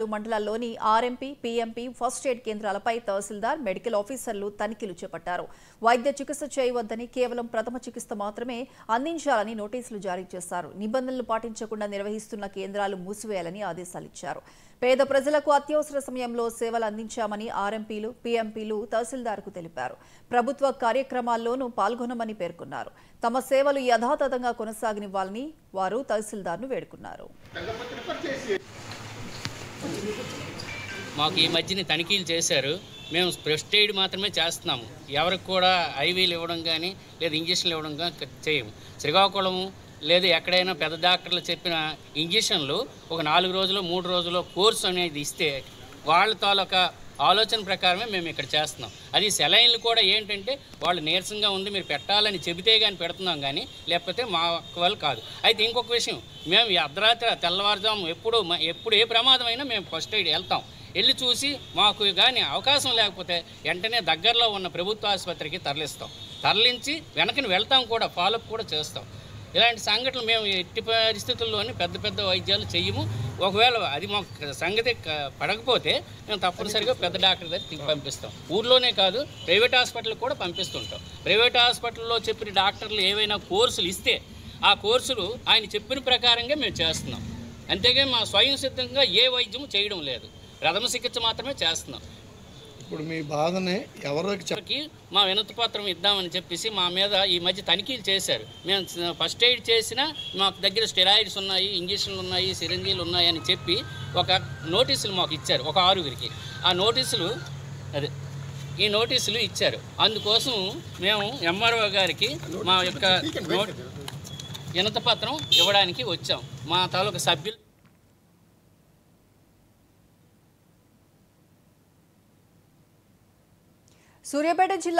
మండలాల్లోని RMP, PMP, first aid కేంద్రాలపై తహసీల్దార్, medical ఆఫీసర్లు తనిఖీలు చేపట్టారు. వైద్య చికిత్స చేయవద్దని, కేవలం ప్రథమ చికిత్స మాత్రమే అందించాలని నోటీసులు జారీ చేశారు. నిబంధనలు పాటించకుండా నిర్వహిస్తున్న కేంద్రాలు మూసివేయాలని ఆదేశాలిచ్చారు. పేద ప్రజలకు అత్యవసర సమయంలో సేవలు అందించామని ఆర్ఎంపీలు, పీఎంపీలు తహసీల్దార్కు తెలిపారు. ప్రభుత్వ కార్యక్రమాల్లోనూ పాల్గొనమని పేర్కొన్నారు. తమ సేవలు యథాతథంగా కొనసాగనివ్వాలని వారు తహసీల్దార్ను వేడుకున్నారు. మాకు ఈ మధ్యన తనిఖీలు చేశారు. మేము ఫస్ట్ ఎయిడ్ మాత్రమే చేస్తున్నాము. ఎవరికి కూడా ఐవీలు ఇవ్వడం కానీ లేదా ఇంజక్షన్లు ఇవ్వడం కానీ చేయము. శ్రీకాకుళము లేదా ఎక్కడైనా పెద్ద డాక్టర్లు చెప్పిన ఇంజక్షన్లు ఒక 4 రోజులు 3 రోజులు కోర్సు అనేది ఇస్తే వాళ్ళ తాలూకా ఆలోచన ప్రకారమే మేము ఇక్కడ చేస్తున్నాం. అది సెలైన్లు కూడా ఏంటంటే వాళ్ళు నీరసంగా ఉంది మీరు పెట్టాలని చెబితే కానీ పెడుతున్నాం కానీ లేకపోతే మా వాళ్ళు కాదు. అయితే ఇంకొక విషయం, మేము అర్ధరాత్రి తెల్లవారుజాము ఎప్పుడు ఏ ప్రమాదం అయినా మేము ఫస్ట్ ఎయిడ్ వెళ్తాం. వెళ్ళి చూసి మాకు కానీ అవకాశం లేకపోతే వెంటనే దగ్గరలో ఉన్న ప్రభుత్వ ఆసుపత్రికి తరలించి వెనకని వెళ్తాం కూడా, ఫాలోఅప్ కూడా చేస్తాం. ఇలాంటి సంఘటనలు మేము ఎట్టి పరిస్థితుల్లోని పెద్ద వైద్యాలు చెయ్యము. ఒకవేళ అది మాకు సంగతి పడకపోతే మేము తప్పనిసరిగా పెద్ద డాక్టర్ దగ్గరికి పంపిస్తాం. ఊర్లోనే కాదు ప్రైవేట్ హాస్పిటల్కి కూడా పంపిస్తుంటాం. ప్రైవేట్ హాస్పిటల్లో చెప్పిన డాక్టర్లు ఏవైనా కోర్సులు ఇస్తే ఆ కోర్సులు ఆయన చెప్పిన ప్రకారంగా మేము చేస్తున్నాం. అంతేగాని మా స్వయం సిద్ధంగా ఏ వైద్యము చేయడం లేదు. ప్రథమ చికిత్స మాత్రమే చేస్తున్నాం. ఇప్పుడు మీ బాధని ఎవరికి మా వినతి పత్రం ఇద్దామని చెప్పేసి మా మీద ఈ మధ్య తనిఖీలు చేశారు. మేము ఫస్ట్ ఎయిడ్ చేసినా మాకు దగ్గర స్టెరాయిడ్స్ ఉన్నాయి, ఇంజక్షన్లు ఉన్నాయి, సిరంజీలు ఉన్నాయి అని చెప్పి ఒక నోటీసులు మాకు ఇచ్చారు, ఒక 6గురికి. ఆ నోటీసులు ఈ నోటీసులు ఇచ్చారు. అందుకోసం మేము ఎంఆర్ఓ గారికి మా యొక్క వినతి పత్రం ఇవ్వడానికి వచ్చాం. మా తాలూకా సభ్యులు సూర్యాపేట జిల్లా